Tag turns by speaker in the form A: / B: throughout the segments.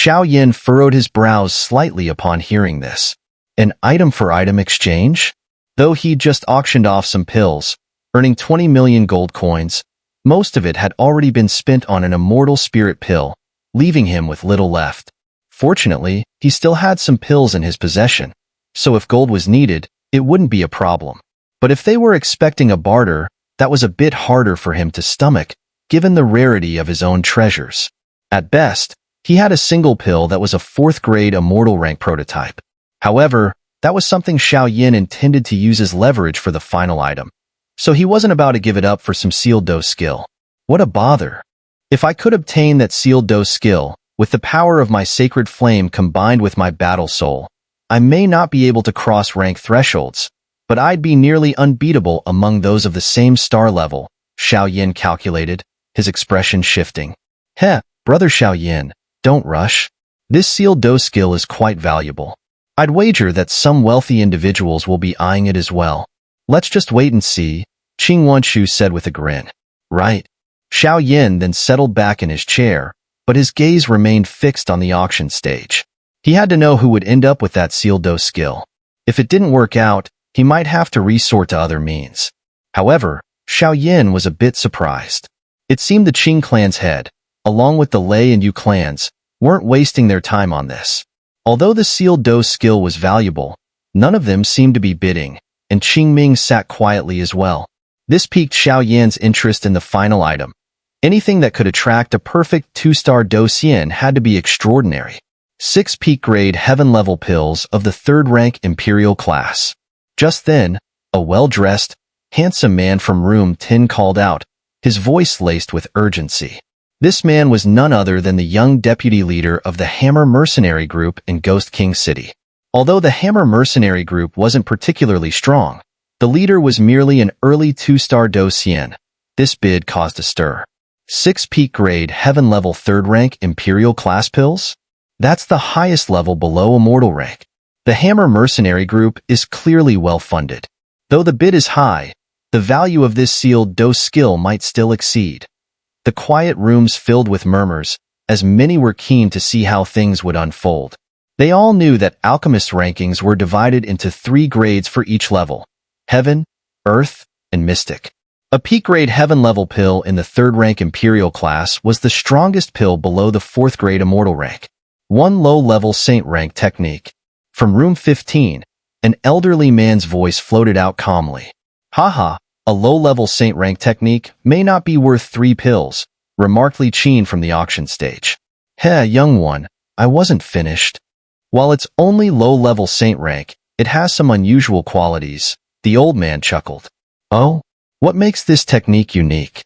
A: Xiao Yin furrowed his brows slightly upon hearing this. An item-for-item exchange? Though he'd just auctioned off some pills, earning 20 million gold coins, most of it had already been spent on an immortal spirit pill, leaving him with little left. Fortunately, he still had some pills in his possession, so if gold was needed, it wouldn't be a problem. But if they were expecting a barter, that was a bit harder for him to stomach, given the rarity of his own treasures. At best, he had a single pill that was a 4th-grade immortal rank prototype. However, that was something Xiao Yin intended to use as leverage for the final item, so he wasn't about to give it up for some sealed dose skill. What a bother. If I could obtain that sealed dose skill, with the power of my sacred flame combined with my battle soul, I may not be able to cross rank thresholds, but I'd be nearly unbeatable among those of the same star level, Xiao Yin calculated, his expression shifting. Heh, brother Xiao Yin, don't rush. This sealed dose skill is quite valuable. I'd wager that some wealthy individuals will be eyeing it as well. Let's just wait and see, Qing Wanshu said with a grin. Right. Xiao Yin then settled back in his chair, but his gaze remained fixed on the auction stage. He had to know who would end up with that sealed dose skill. If it didn't work out, he might have to resort to other means. However, Xiao Yin was a bit surprised. It seemed the Qing clan's head, along with the Lei and Yu clans, weren't wasting their time on this. Although the sealed dose skill was valuable, none of them seemed to be bidding, and Qing Ming sat quietly as well. This piqued Xiao Yin's interest in the final item. Anything that could attract a perfect 2-star dose yin had to be extraordinary. 6 peak-grade heaven-level pills of the 3rd-rank imperial class. Just then, a well-dressed, handsome man from room 10 called out, his voice laced with urgency. This man was none other than the young deputy leader of the Hammer Mercenary Group in Ghost King City. Although the Hammer Mercenary Group wasn't particularly strong, the leader was merely an early 2-star dose yin. This bid caused a stir. 6 peak-grade heaven-level 3rd-rank imperial class pills? That's the highest level below immortal rank. The Hammer Mercenary Group is clearly well-funded. Though the bid is high, the value of this sealed dose skill might still exceed. The quiet rooms filled with murmurs, as many were keen to see how things would unfold. They all knew that alchemist rankings were divided into 3 grades for each level: Heaven, Earth, and Mystic. A peak-grade heaven-level pill in the 3rd-rank Imperial class was the strongest pill below the 4th-grade Immortal rank. 1 low-level Saint rank technique. From room 15, an elderly man's voice floated out calmly. Haha, a low-level Saint rank technique may not be worth 3 pills, remarked Li Qin from the auction stage. Heh, young one, I wasn't finished. While it's only low-level Saint rank, it has some unusual qualities, the old man chuckled. Oh? What makes this technique unique?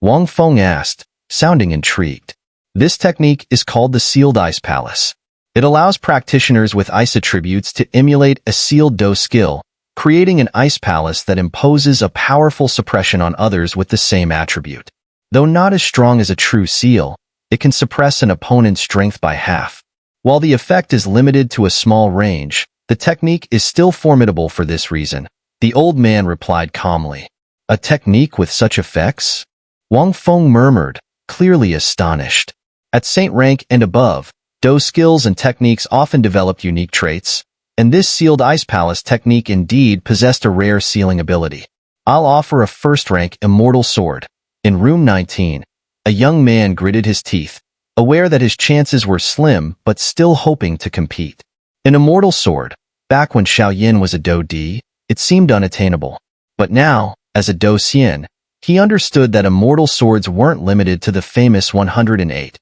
A: Wang Feng asked, sounding intrigued. This technique is called the Sealed Ice Palace. It allows practitioners with ice attributes to emulate a sealed dose skill, creating an ice palace that imposes a powerful suppression on others with the same attribute. Though not as strong as a true seal, it can suppress an opponent's strength by half. While the effect is limited to a small range, the technique is still formidable for this reason, the old man replied calmly. A technique with such effects? Wang Feng murmured, clearly astonished. At Saint rank and above, dose skills and techniques often developed unique traits, and this sealed ice palace technique indeed possessed a rare sealing ability. I'll offer a 1st-rank immortal sword. In room 19, a young man gritted his teeth, aware that his chances were slim but still hoping to compete. An immortal sword. Back when Xiao Yin was a Do Di, it seemed unattainable. But now, as a Do Xian, he understood that immortal swords weren't limited to the famous 108.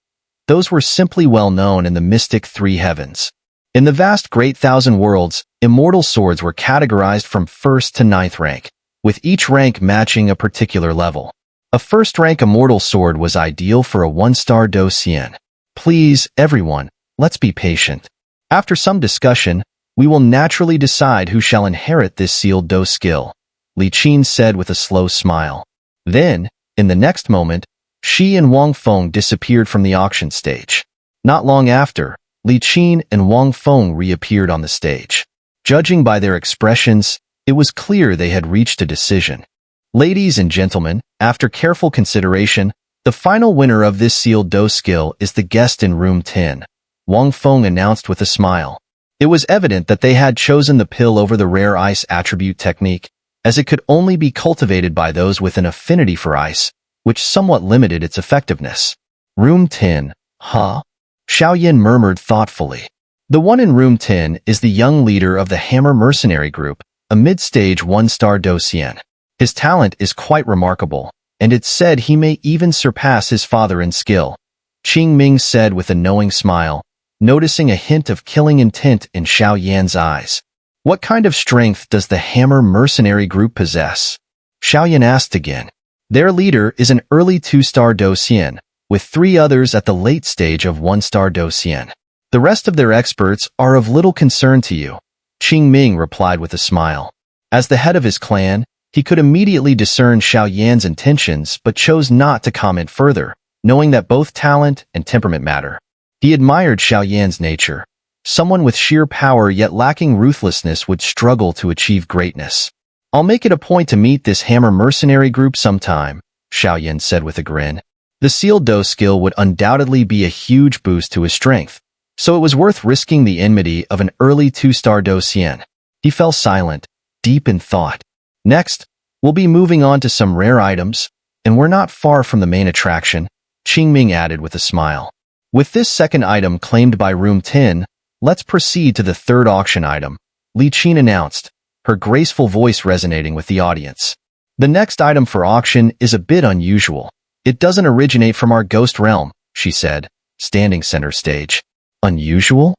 A: Those were simply well known in the mystic 3 heavens. In the vast great thousand worlds, immortal swords were categorized from 1st to 9th rank, with each rank matching a particular level. A 1st-rank immortal sword was ideal for a 1-star Do Xian. Please, everyone, let's be patient. After some discussion, we will naturally decide who shall inherit this sealed Do skill, Li Qin said with a slow smile. Then, in the next moment, she and Wang Feng disappeared from the auction stage. Not long after, Li Qin and Wang Feng reappeared on the stage. Judging by their expressions, it was clear they had reached a decision. Ladies and gentlemen, after careful consideration, the final winner of this sealed dose skill is the guest in room 10. Wang Feng announced with a smile. It was evident that they had chosen the pill over the rare ice attribute technique, as it could only be cultivated by those with an affinity for ice, which somewhat limited its effectiveness. Room 10, huh? Xiaoyan murmured thoughtfully. The one in room 10 is the young leader of the Hammer Mercenary Group, a mid-stage 1-star Docian. His talent is quite remarkable, and it's said he may even surpass his father in skill, Qing Ming said with a knowing smile, noticing a hint of killing intent in Xiaoyan's eyes. What kind of strength does the Hammer Mercenary Group possess? Xiaoyan asked again. Their leader is an early 2-star Docian, with 3 others at the late stage of 1-star Docian. The rest of their experts are of little concern to you, Qing Ming replied with a smile. As the head of his clan, he could immediately discern Xiaoyan's intentions but chose not to comment further, knowing that both talent and temperament matter. He admired Xiaoyan's nature. Someone with sheer power yet lacking ruthlessness would struggle to achieve greatness. I'll make it a point to meet this Hammer Mercenary Group sometime, Xiaoyan said with a grin. The sealed dough skill would undoubtedly be a huge boost to his strength, so it was worth risking the enmity of an early 2-star Docian. He fell silent, deep in thought. Next, we'll be moving on to some rare items, and we're not far from the main attraction, Qing Ming added with a smile. With this second item claimed by room 10, let's proceed to the third auction item, Li Qin announced, her graceful voice resonating with the audience. The next item for auction is a bit unusual. It doesn't originate from our ghost realm, she said, standing center stage. Unusual?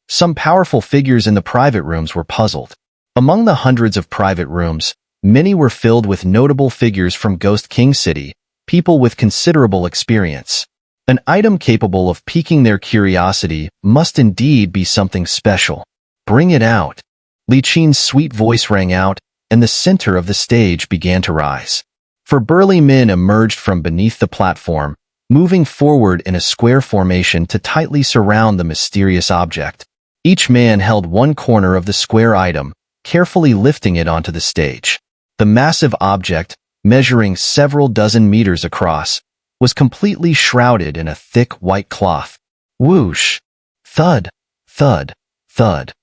A: Some powerful figures in the private rooms were puzzled. Among the hundreds of private rooms, many were filled with notable figures from Ghost King City, people with considerable experience. An item capable of piquing their curiosity must indeed be something special. Bring it out. Li Qin's sweet voice rang out, and the center of the stage began to rise. 4 burly men emerged from beneath the platform, moving forward in a square formation to tightly surround the mysterious object. Each man held one corner of the square item, carefully lifting it onto the stage. The massive object, measuring several dozen meters across, was completely shrouded in a thick white cloth. Whoosh! Thud! Thud! Thud!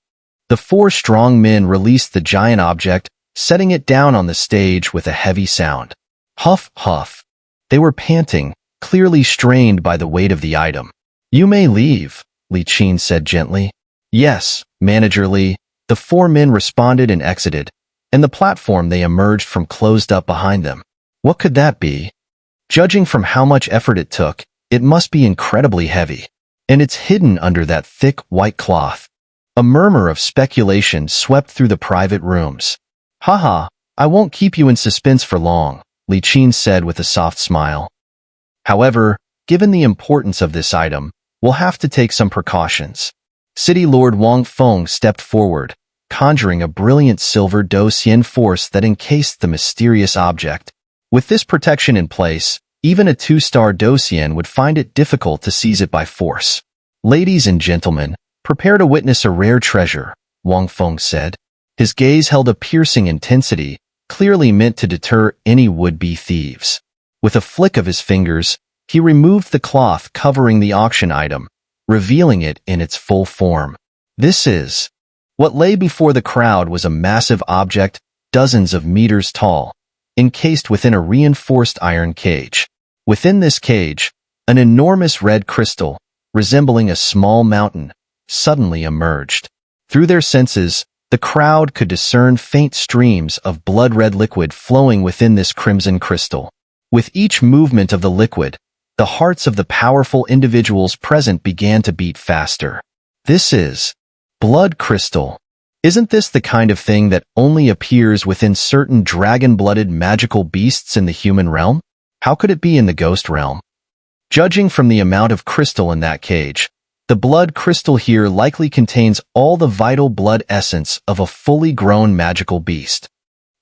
A: The 4 strong men released the giant object, setting it down on the stage with a heavy sound. Huff, huff. They were panting, clearly strained by the weight of the item. You may leave, Li Qin said gently. Yes, Manager Li. The 4 men responded and exited, and the platform they emerged from closed up behind them. What could that be? Judging from how much effort it took, it must be incredibly heavy. And it's hidden under that thick white cloth. A murmur of speculation swept through the private rooms. Haha, I won't keep you in suspense for long, Li Qin said with a soft smile. However, given the importance of this item, we'll have to take some precautions. City Lord Wang Feng stepped forward, conjuring a brilliant silver Docian force that encased the mysterious object. With this protection in place, even a 2-star Docian would find it difficult to seize it by force. Ladies and gentlemen, prepare to witness a rare treasure, Wang Feng said. His gaze held a piercing intensity, clearly meant to deter any would-be thieves. With a flick of his fingers, he removed the cloth covering the auction item, revealing it in its full form. This is... What lay before the crowd was a massive object, dozens of meters tall, encased within a reinforced iron cage. Within this cage, an enormous red crystal, resembling a small mountain, suddenly emerged. Through their senses, the crowd could discern faint streams of blood-red liquid flowing within this crimson crystal. With each movement of the liquid, the hearts of the powerful individuals present began to beat faster. This is blood crystal. Isn't this the kind of thing that only appears within certain dragon-blooded magical beasts in the human realm? How could it be in the ghost realm? Judging from the amount of crystal in that cage, the blood crystal here likely contains all the vital blood essence of a fully grown magical beast.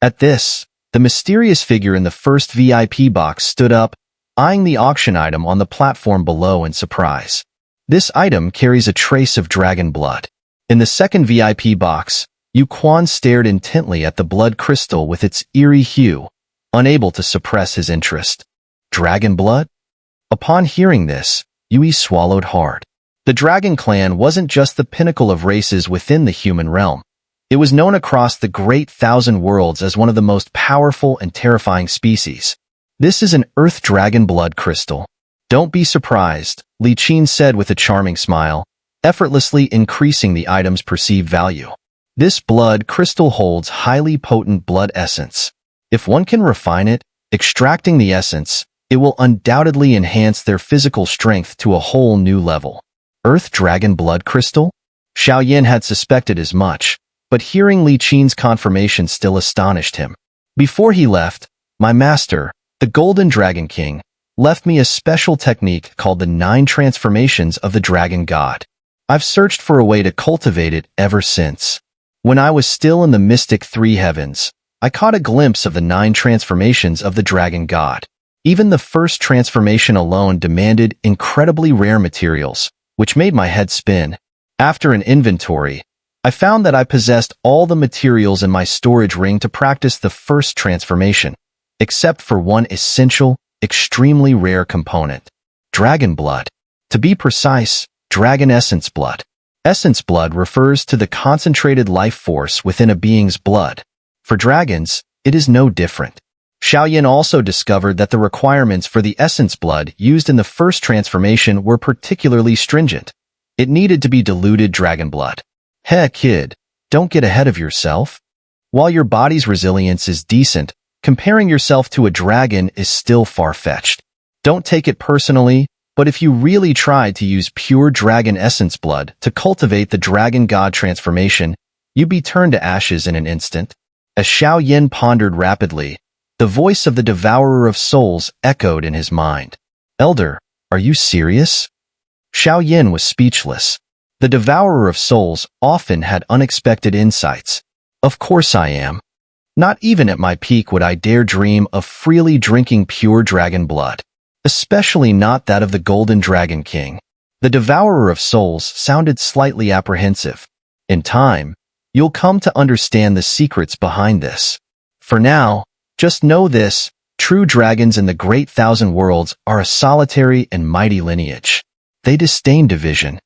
A: At this, the mysterious figure in the first VIP box stood up, eyeing the auction item on the platform below in surprise. This item carries a trace of dragon blood. In the second VIP box, Yu Quan stared intently at the blood crystal with its eerie hue, unable to suppress his interest. Dragon blood? Upon hearing this, Yui swallowed hard. The Dragon Clan wasn't just the pinnacle of races within the human realm. It was known across the great thousand worlds as one of the most powerful and terrifying species. This is an Earth Dragon blood crystal. Don't be surprised, Li Qin said with a charming smile, effortlessly increasing the item's perceived value. This blood crystal holds highly potent blood essence. If one can refine it, extracting the essence, it will undoubtedly enhance their physical strength to a whole new level. Earth Dragon blood crystal? Xiao Yin had suspected as much, but hearing Li Qin's confirmation still astonished him. Before he left, my master, the Golden Dragon King, left me a special technique called the 9 transformations of the Dragon God. I've searched for a way to cultivate it ever since. When I was still in the mystic 3 heavens, I caught a glimpse of the 9 transformations of the Dragon God. Even the first transformation alone demanded incredibly rare materials, which made my head spin. After an inventory, I found that I possessed all the materials in my storage ring to practice the first transformation, except for one essential, extremely rare component: dragon blood. To be precise, dragon essence blood. Essence blood refers to the concentrated life force within a being's blood. For dragons, it is no different. Xiao Yin also discovered that the requirements for the essence blood used in the first transformation were particularly stringent. It needed to be diluted dragon blood. Heh, kid, don't get ahead of yourself. While your body's resilience is decent, comparing yourself to a dragon is still far-fetched. Don't take it personally, but if you really tried to use pure dragon essence blood to cultivate the Dragon God transformation, you'd be turned to ashes in an instant. As Xiao Yin pondered rapidly, the voice of the Devourer of Souls echoed in his mind. Elder, are you serious? Xiao Yin was speechless. The Devourer of Souls often had unexpected insights. Of course I am. Not even at my peak would I dare dream of freely drinking pure dragon blood. Especially not that of the Golden Dragon King. The Devourer of Souls sounded slightly apprehensive. In time, you'll come to understand the secrets behind this. For now, just know this: true dragons in the great thousand worlds are a solitary and mighty lineage. They disdain division.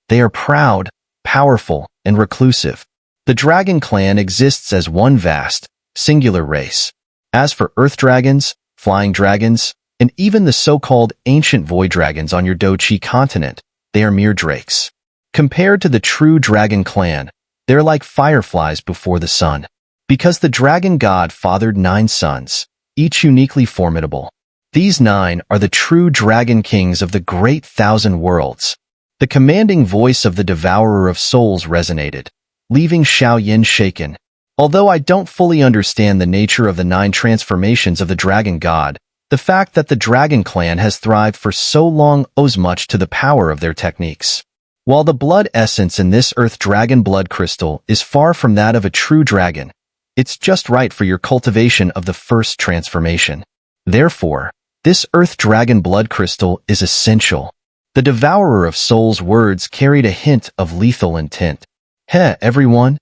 A: They are proud, powerful, and reclusive. The Dragon Clan exists as one vast, singular race. As for earth dragons, flying dragons, and even the so-called ancient void dragons on your Dochi continent, they are mere drakes. Compared to the true Dragon Clan, they're like fireflies before the sun. Because the Dragon God fathered 9 sons, each uniquely formidable. These 9 are the true Dragon Kings of the great thousand worlds. The commanding voice of the Devourer of Souls resonated, leaving Xiao Yin shaken. Although I don't fully understand the nature of the 9 transformations of the Dragon God, the fact that the Dragon Clan has thrived for so long owes much to the power of their techniques. While the blood essence in this Earth Dragon blood crystal is far from that of a true dragon, it's just right for your cultivation of the first transformation. Therefore, this Earth Dragon blood crystal is essential. The Devourer of Souls' words carried a hint of lethal intent. Heh, everyone.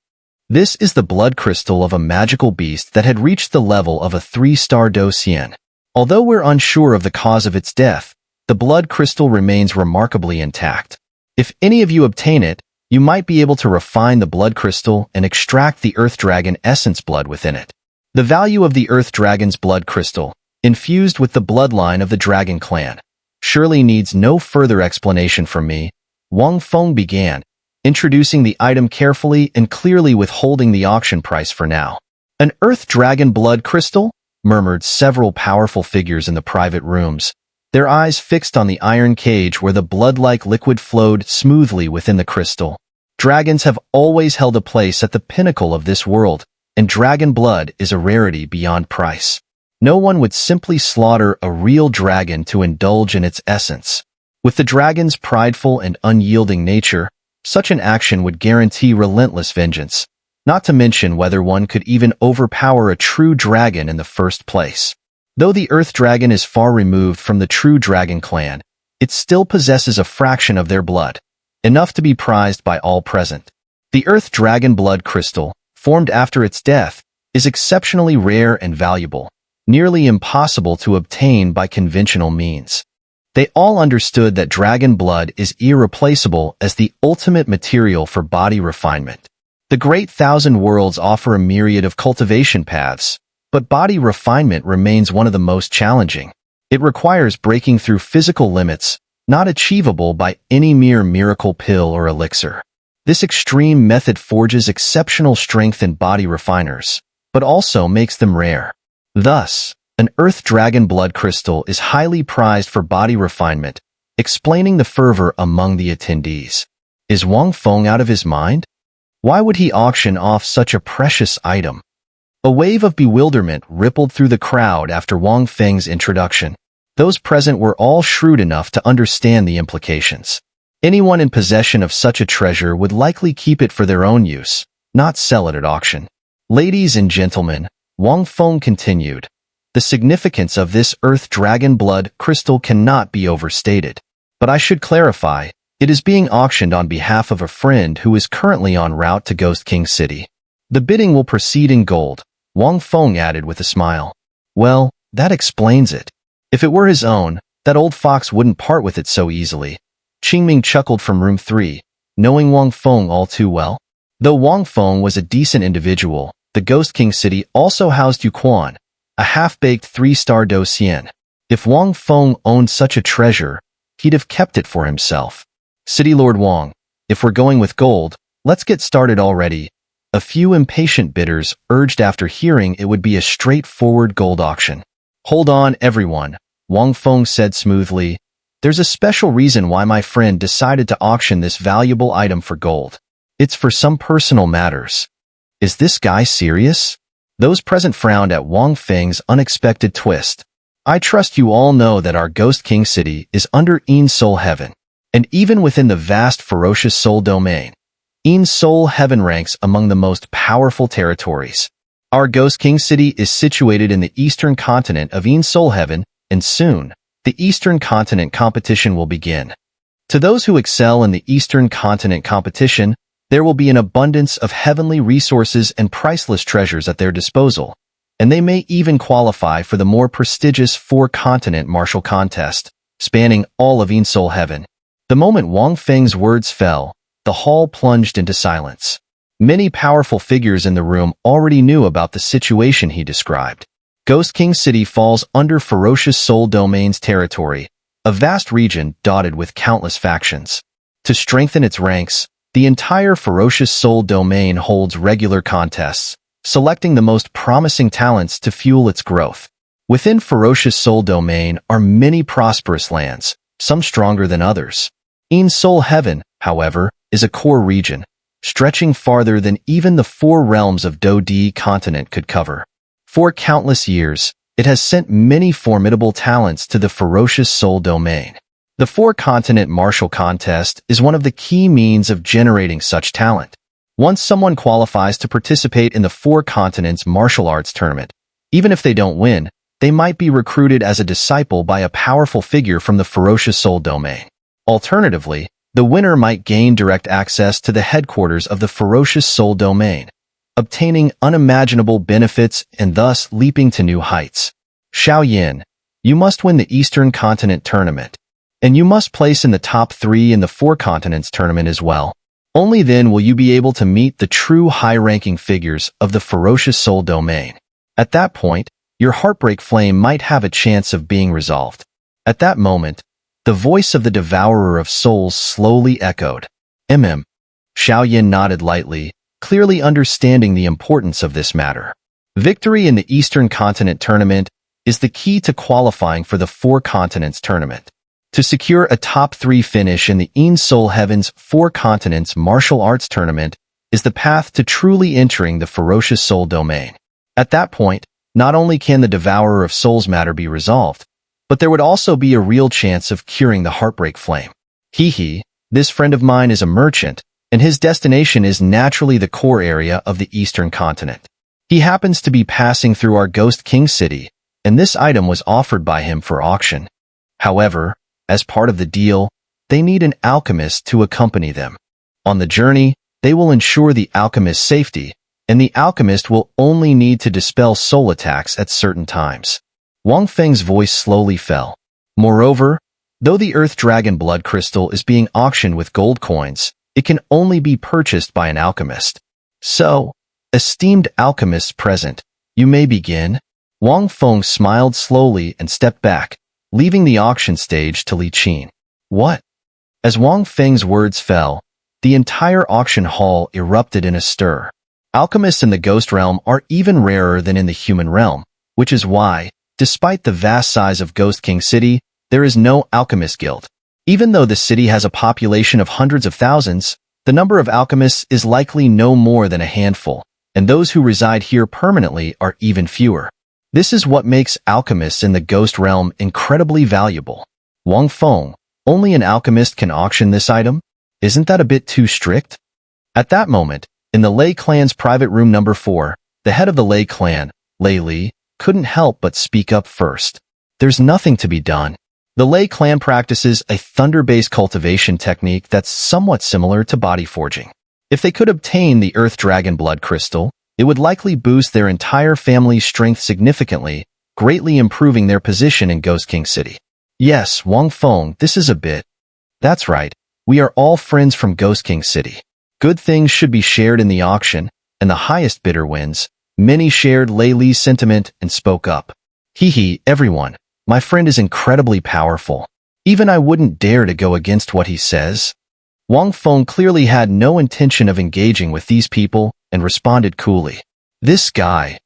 A: This is the blood crystal of a magical beast that had reached the level of a 3-star Docian. Although we're unsure of the cause of its death, the blood crystal remains remarkably intact. If any of you obtain it, you might be able to refine the blood crystal and extract the Earth Dragon essence blood within it. The value of the Earth Dragon's blood crystal, infused with the bloodline of the Dragon Clan, surely needs no further explanation from me. Wang Feng began, introducing the item carefully and clearly withholding the auction price for now. An Earth Dragon blood crystal? Murmured several powerful figures in the private rooms, their eyes fixed on the iron cage where the blood-like liquid flowed smoothly within the crystal. Dragons have always held a place at the pinnacle of this world, and dragon blood is a rarity beyond price. No one would simply slaughter a real dragon to indulge in its essence. With the dragon's prideful and unyielding nature, such an action would guarantee relentless vengeance. Not to mention whether one could even overpower a true dragon in the first place. Though the Earth Dragon is far removed from the true Dragon Clan, it still possesses a fraction of their blood, enough to be prized by all present. The Earth Dragon blood crystal, formed after its death, is exceptionally rare and valuable, nearly impossible to obtain by conventional means. They all understood that dragon blood is irreplaceable as the ultimate material for body refinement. The Great Thousand Worlds offer a myriad of cultivation paths, but body refinement remains one of the most challenging. It requires breaking through physical limits, not achievable by any mere miracle pill or elixir. This extreme method forges exceptional strength in body refiners, but also makes them rare. Thus, an earth dragon blood crystal is highly prized for body refinement, explaining the fervor among the attendees. Is Wang Feng out of his mind? Why would he auction off such a precious item? A wave of bewilderment rippled through the crowd after Wang Feng's introduction. Those present were all shrewd enough to understand the implications. Anyone in possession of such a treasure would likely keep it for their own use, not sell it at auction. Ladies and gentlemen, Wang Feng continued, the significance of this earth dragon blood crystal cannot be overstated. But I should clarify, it is being auctioned on behalf of a friend who is currently en route to Ghost King City. The bidding will proceed in gold, Wang Feng added with a smile. Well, that explains it. If it were his own, that old fox wouldn't part with it so easily. Qingming chuckled from room 3, knowing Wang Feng all too well. Though Wang Feng was a decent individual, the Ghost King City also housed Yu Quan, a half-baked 3-star Docian. If Wang Feng owned such a treasure, he'd have kept it for himself. City Lord Wang, if we're going with gold, let's get started already. A few impatient bidders urged after hearing it would be a straightforward gold auction. Hold on, everyone, Wang Feng said smoothly. There's a special reason why my friend decided to auction this valuable item for gold. It's for some personal matters. Is this guy serious? Those present frowned at Wang Feng's unexpected twist. I trust you all know that our Ghost King City is under EngSubs Heaven, and even within the vast ferocious soul domain, EngSubs Heaven ranks among the most powerful territories. Our Ghost King City is situated in the eastern continent of EngSubs Heaven, and soon, the Eastern Continent competition will begin. To those who excel in the Eastern Continent competition, there will be an abundance of heavenly resources and priceless treasures at their disposal, and they may even qualify for the more prestigious four-continent martial contest, spanning all of EngSubs Heaven. The moment Wang Feng's words fell, the hall plunged into silence. Many powerful figures in the room already knew about the situation he described. Ghost King City falls under Ferocious Soul Domain's territory, a vast region dotted with countless factions. To strengthen its ranks, the entire Ferocious Soul Domain holds regular contests, selecting the most promising talents to fuel its growth. Within Ferocious Soul Domain are many prosperous lands, some stronger than others. EngSubs Heaven, however, is a core region, stretching farther than even the 4 realms of Do-D continent could cover. For countless years, it has sent many formidable talents to the Ferocious Soul Domain. The 4-continent martial contest is one of the key means of generating such talent. Once someone qualifies to participate in the 4 continents martial arts tournament, even if they don't win, they might be recruited as a disciple by a powerful figure from the Ferocious Soul Domain. Alternatively, the winner might gain direct access to the headquarters of the Ferocious Soul Domain, obtaining unimaginable benefits and thus leaping to new heights. Xiao Yin, you must win the Eastern Continent tournament, and you must place in the top 3 in the 4 continents tournament as well. Only then will you be able to meet the true high-ranking figures of the Ferocious Soul Domain. At that point, your heartbreak flame might have a chance of being resolved. At that moment, the voice of the Devourer of Souls slowly echoed. Xiao Yin nodded lightly, clearly understanding the importance of this matter. Victory in the Eastern Continent tournament is the key to qualifying for the 4 continents tournament. To secure a top 3 finish in the EngSubs Heaven's 4 continents martial arts tournament is the path to truly entering the Ferocious Soul Domain. At that point, not only can the Devourer of Souls matter be resolved, but there would also be a real chance of curing the heartbreak flame. This friend of mine is a merchant, and his destination is naturally the core area of the Eastern Continent. He happens to be passing through our Ghost King City, and this item was offered by him for auction. However, as part of the deal, they need an alchemist to accompany them. On the journey, they will ensure the alchemist's safety, and the alchemist will only need to dispel soul attacks at certain times. Wang Feng's voice slowly fell. Moreover, Though the Earth Dragon Blood Crystal is being auctioned with gold coins, it can only be purchased by an alchemist. So, esteemed alchemists present, you may begin. Wang Feng smiled slowly and stepped back, leaving the auction stage to Li Qin. What? As Wang Feng's words fell, the entire auction hall erupted in a stir. Alchemists in the ghost realm are even rarer than in the human realm, which is why, despite the vast size of Ghost King City, there is no alchemist guild. Even though the city has a population of hundreds of thousands, the number of alchemists is likely no more than a handful, and those who reside here permanently are even fewer. This is what makes alchemists in the ghost realm incredibly valuable. Wang Feng, only an alchemist can auction this item? Isn't that a bit too strict? At that moment, in the Lei clan's private room number 4, the head of the Lei clan, Lei Li, couldn't help but speak up first. There's nothing to be done. The Lei clan practices a thunder-based cultivation technique that's somewhat similar to body forging. If they could obtain the Earth Dragon Blood Crystal, it would likely boost their entire family's strength significantly, greatly improving their position in Ghost King City. Yes, Wang Feng, this is a bit. That's right, we are all friends from Ghost King City. Good things should be shared in the auction, and the highest bidder wins. Many shared Lei Li's sentiment and spoke up. Hee, everyone, my friend is incredibly powerful. Even I wouldn't dare to go against what he says. Wang Feng clearly had no intention of engaging with these people and responded coolly. This guy.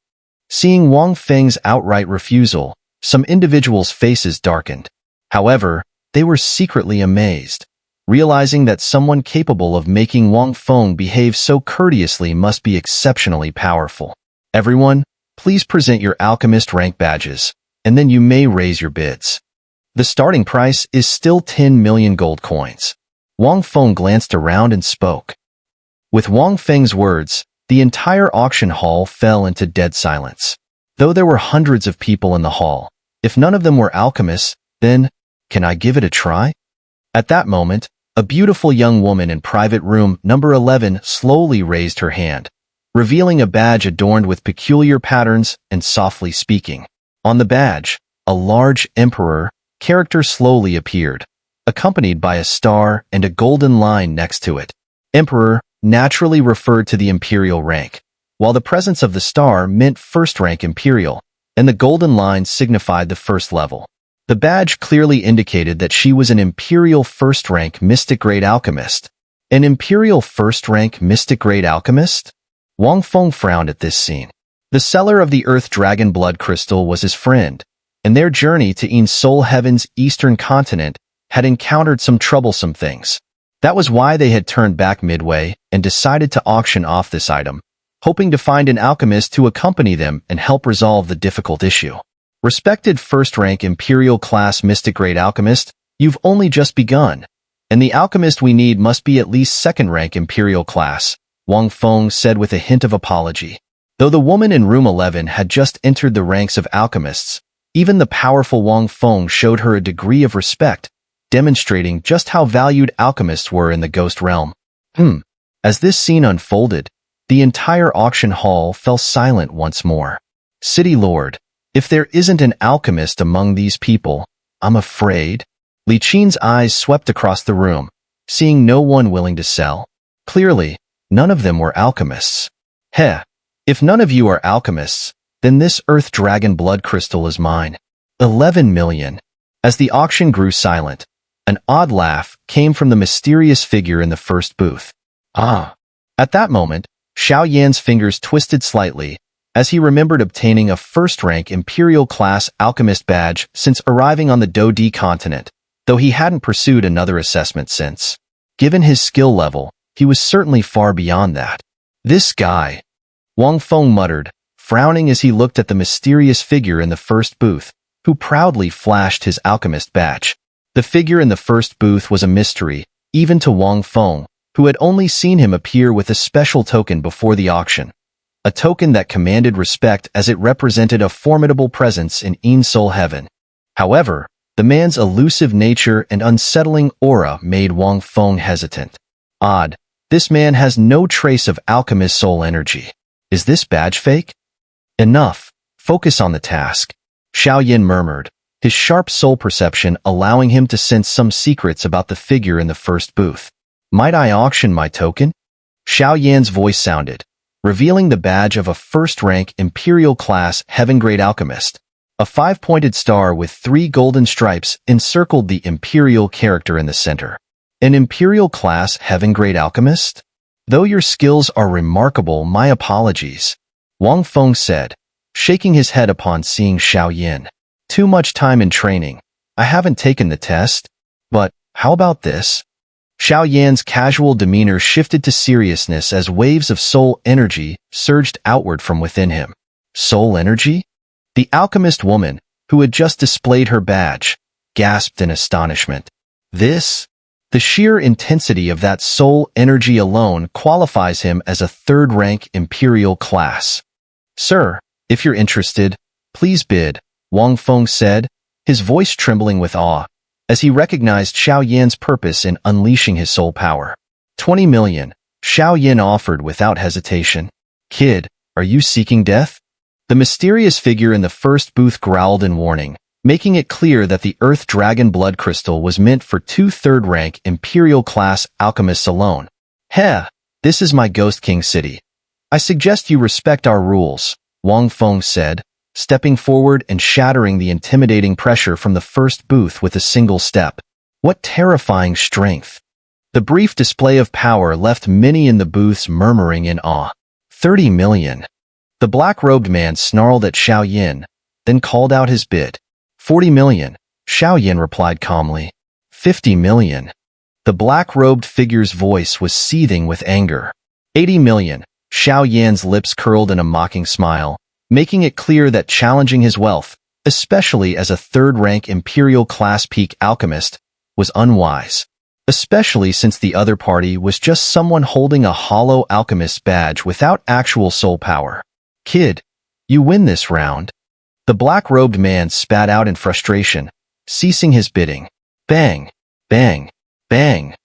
A: Seeing Wang Feng's outright refusal, some individuals' faces darkened. However, they were secretly amazed, realizing that someone capable of making Wang Feng behave so courteously must be exceptionally powerful. Everyone, please present your alchemist rank badges, and then you may raise your bids. The starting price is still 10 million gold coins. Wang Feng glanced around and spoke. With Wang Feng's words, the entire auction hall fell into dead silence. Though there were hundreds of people in the hall, if none of them were alchemists, then, can I give it a try? At that moment, a beautiful young woman in private room number 11 slowly raised her hand, revealing a badge adorned with peculiar patterns and softly speaking. On the badge, a large emperor character slowly appeared, accompanied by a star and a golden line next to it. Emperor naturally referred to the imperial rank, while the presence of the star meant first-rank imperial, and the golden line signified the first level. The badge clearly indicated that she was an imperial first-rank mystic-grade alchemist. An imperial first-rank mystic-grade alchemist? Wang Feng frowned at this scene. The seller of the Earth Dragon Blood Crystal was his friend, and their journey to EngSubs Heaven's eastern continent had encountered some troublesome things. That was why they had turned back midway and decided to auction off this item, hoping to find an alchemist to accompany them and help resolve the difficult issue. Respected first-rank Imperial-class Mystic-grade alchemist, you've only just begun, and the alchemist we need must be at least second-rank Imperial-class, Wang Feng said with a hint of apology. Though the woman in room 11 had just entered the ranks of alchemists, even the powerful Wang Feng showed her a degree of respect, demonstrating just how valued alchemists were in the ghost realm. As this scene unfolded, the entire auction hall fell silent once more. City Lord, if there isn't an alchemist among these people, I'm afraid. Li Qin's eyes swept across the room, seeing no one willing to sell. Clearly, none of them were alchemists. If none of you are alchemists, then this Earth Dragon Blood Crystal is mine. 11 million. As the auction grew silent, an odd laugh came from the mysterious figure in the first booth. At that moment, Xiao Yan's fingers twisted slightly, as he remembered obtaining a first-rank Imperial-class alchemist badge since arriving on the Dodi continent, though he hadn't pursued another assessment since. Given his skill level, he was certainly far beyond that. This guy, Wang Feng muttered, frowning as he looked at the mysterious figure in the first booth, who proudly flashed his alchemist badge. The figure in the first booth was a mystery, even to Wang Feng, who had only seen him appear with a special token before the auction. A token that commanded respect as it represented a formidable presence in EngSubs Heaven. However, the man's elusive nature and unsettling aura made Wang Feng hesitant. Odd, this man has no trace of alchemist soul energy. Is this badge fake? Enough, focus on the task. Xiao Yan murmured, his sharp soul perception allowing him to sense some secrets about the figure in the first booth. "Might I auction my token?" Xiao Yan's voice sounded, revealing the badge of a first-rank Imperial-class Heaven-grade alchemist. A 5-pointed star with 3 golden stripes encircled the Imperial character in the center. "An Imperial-class Heaven-grade alchemist? Though your skills are remarkable, my apologies," Wang Feng said, shaking his head upon seeing Xiao Yan. "Too much time in training. I haven't taken the test. But how about this?" Xiao Yan's casual demeanor shifted to seriousness as waves of soul energy surged outward from within him. Soul energy? The alchemist woman, who had just displayed her badge, gasped in astonishment. This? The sheer intensity of that soul energy alone qualifies him as a third-rank Imperial class. "Sir, if you're interested, please bid," Wang Feng said, his voice trembling with awe, as he recognized Xiao Yan's purpose in unleashing his soul power. 20 million, Xiao Yan offered without hesitation. "Kid, are you seeking death?" The mysterious figure in the first booth growled in warning, making it clear that the Earth Dragon Blood Crystal was meant for 2 third-rank Imperial-class alchemists alone. "Heh, this is my Ghost King city. I suggest you respect our rules," Wang Feng said, stepping forward and shattering the intimidating pressure from the first booth with a single step. What terrifying strength! The brief display of power left many in the booths murmuring in awe. 30 million. The black-robed man snarled at Xiao Yan, then called out his bid. 40 million, Xiao Yan replied calmly. 50 million. The black-robed figure's voice was seething with anger. 80 million, Xiao Yan's lips curled in a mocking smile, making it clear that challenging his wealth, especially as a third-rank Imperial-class peak alchemist, was unwise, especially since the other party was just someone holding a hollow alchemist badge without actual soul power. "Kid, you win this round." The black-robed man spat out in frustration, ceasing his bidding. Bang, bang, bang.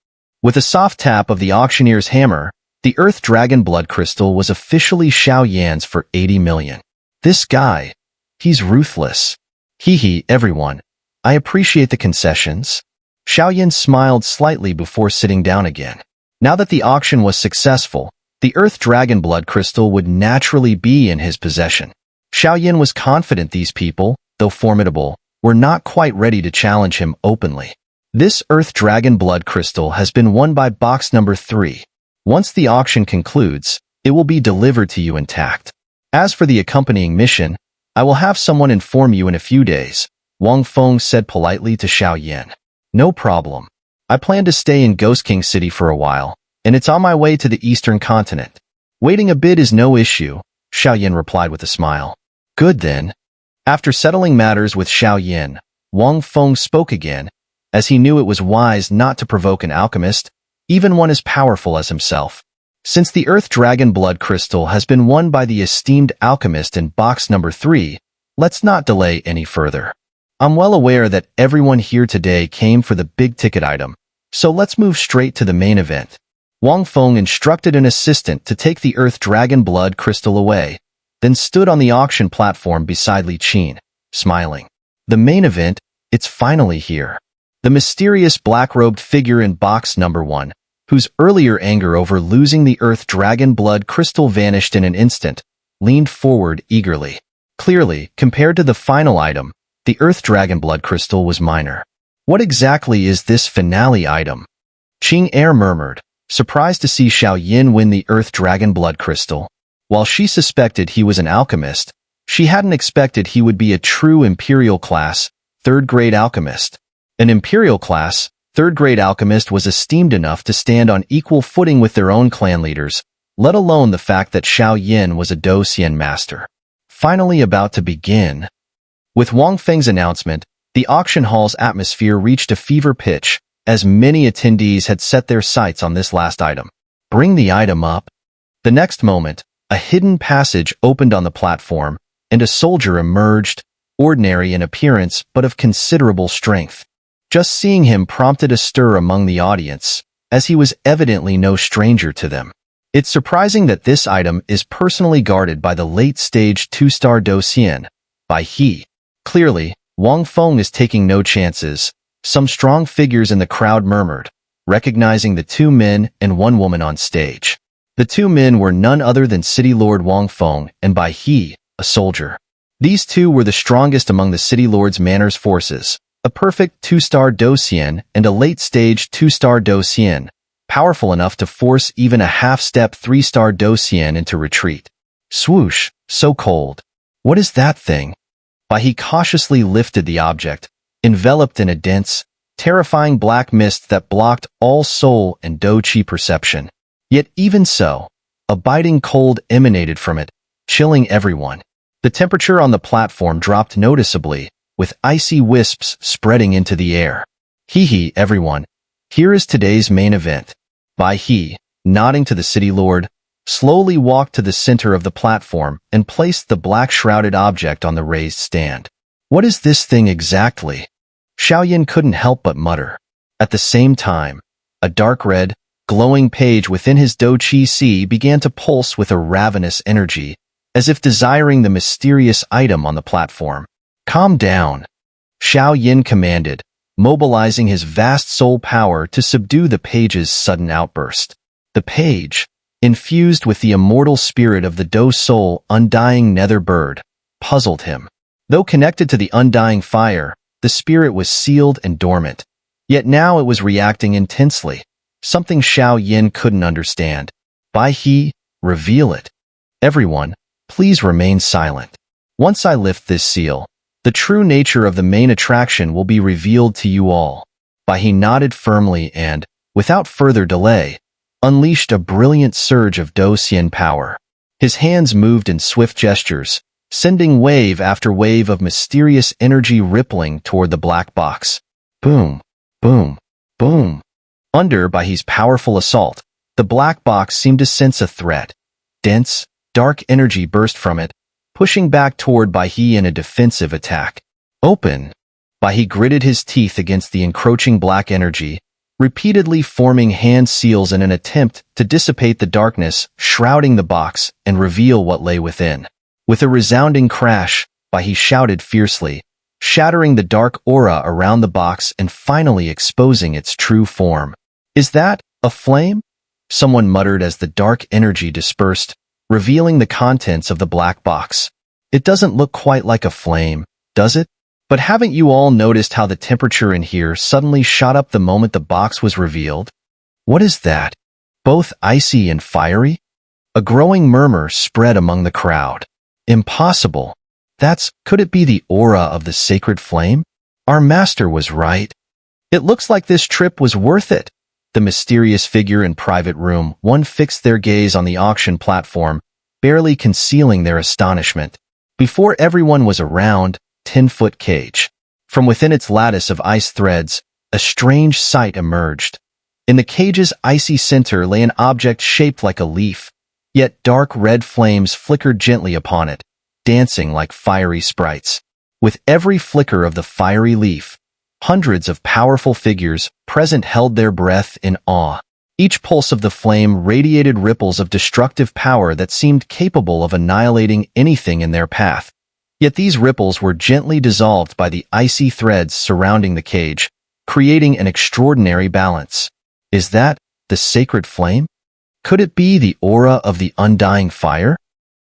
A: With a soft tap of the auctioneer's hammer, the Earth Dragon Blood Crystal was officially Xiao Yan's for 80 million. "This guy, he's ruthless." "Hee everyone. I appreciate the concessions." Xiao Yan smiled slightly before sitting down again. Now that the auction was successful, the Earth Dragon Blood Crystal would naturally be in his possession. Xiao Yan was confident these people, though formidable, were not quite ready to challenge him openly. This Earth Dragon Blood Crystal has been won by box number 3. Once the auction concludes, it will be delivered to you intact. As for the accompanying mission, I will have someone inform you in a few days, Wang Feng said politely to Xiao Yan. "No problem. I plan to stay in Ghost King City for a while, and it's on my way to the Eastern Continent. Waiting a bit is no issue," Xiao Yan replied with a smile. "Good then." After settling matters with Xiao Yan, Wang Feng spoke again, as he knew it was wise not to provoke an alchemist, even one as powerful as himself. Since the Earth Dragon Blood Crystal has been won by the esteemed alchemist in box number 3, let's not delay any further. I'm well aware that everyone here today came for the big-ticket item, so let's move straight to the main event. Wang Feng instructed an assistant to take the Earth Dragon Blood Crystal away, then stood on the auction platform beside Li Qin, smiling. The main event, it's finally here. The mysterious black-robed figure in box number 1, whose earlier anger over losing the Earth Dragon Blood Crystal vanished in an instant, leaned forward eagerly. Clearly, compared to the final item, the Earth Dragon Blood Crystal was minor. "What exactly is this finale item?" Qing Er murmured, surprised to see Xiao Yan win the Earth Dragon Blood Crystal. While she suspected he was an alchemist, she hadn't expected he would be a true Imperial-class, third-grade alchemist. An Imperial-class, third-grade alchemist was esteemed enough to stand on equal footing with their own clan leaders, let alone the fact that Xiao Yan was a Douxian master. Finally about to begin. With Wang Feng's announcement, the auction hall's atmosphere reached a fever pitch, as many attendees had set their sights on this last item. "Bring the item up." The next moment, a hidden passage opened on the platform, and a soldier emerged, ordinary in appearance but of considerable strength. Just seeing him prompted a stir among the audience, as he was evidently no stranger to them. It's surprising that this item is personally guarded by the late-stage 2-star Douxian, by he. Clearly, Wang Feng is taking no chances, some strong figures in the crowd murmured, recognizing the two men and one woman on stage. The two men were none other than City Lord Wang Feng and Bai He, a soldier. These two were the strongest among the City Lord's Manor's forces, a perfect 2-star Docian and a late-stage 2-star Docian, powerful enough to force even a half-step 3-star Docian into retreat. Swoosh, so cold. What is that thing? Bai He cautiously lifted the object, enveloped in a dense, terrifying black mist that blocked all soul and Do-Chi perception. Yet even so, a biting cold emanated from it, chilling everyone. The temperature on the platform dropped noticeably, with icy wisps spreading into the air. Hee everyone, here is today's main event. Bai He, nodding to the City Lord, slowly walked to the center of the platform and placed the black-shrouded object on the raised stand. What is this thing exactly? Xiaoyan couldn't help but mutter. At the same time, a dark red, glowing page within his Do-Chi Sea began to pulse with a ravenous energy, as if desiring the mysterious item on the platform. Calm down, Xiaoyan commanded, mobilizing his vast soul power to subdue the page's sudden outburst. The page, infused with the immortal spirit of the Do Soul undying nether bird, puzzled him. Though connected to the undying fire, the spirit was sealed and dormant. Yet now it was reacting intensely, something Xiaoyan couldn't understand. Bai He, reveal it. Everyone, please remain silent. Once I lift this seal, the true nature of the main attraction will be revealed to you all. Bai He nodded firmly and, without further delay, unleashed a brilliant surge of Docian power. His hands moved in swift gestures, sending wave after wave of mysterious energy rippling toward the black box. Boom, boom, boom. Under Bai He's powerful assault, the black box seemed to sense a threat. Dense, dark energy burst from it, pushing back toward Bai He in a defensive attack. Open! Bai He gritted his teeth against the encroaching black energy, repeatedly forming hand seals in an attempt to dissipate the darkness shrouding the box and reveal what lay within. With a resounding crash, Bai He shouted fiercely, shattering the dark aura around the box and finally exposing its true form. Is that a flame? Someone muttered as the dark energy dispersed, revealing the contents of the black box. It doesn't look quite like a flame, does it? But haven't you all noticed how the temperature in here suddenly shot up the moment the box was revealed? What is that? Both icy and fiery? A growing murmur spread among the crowd. Impossible. Could it be the aura of the sacred flame? Our master was right. It looks like this trip was worth it. The mysterious figure in private room one fixed their gaze on the auction platform, barely concealing their astonishment. Before everyone was around, 10-foot cage. From within its lattice of ice threads, a strange sight emerged. In the cage's icy center lay an object shaped like a leaf, yet dark red flames flickered gently upon it, dancing like fiery sprites. With every flicker of the fiery leaf, hundreds of powerful figures present held their breath in awe. Each pulse of the flame radiated ripples of destructive power that seemed capable of annihilating anything in their path. Yet these ripples were gently dissolved by the icy threads surrounding the cage, creating an extraordinary balance. Is that the sacred flame? Could it be the aura of the undying fire?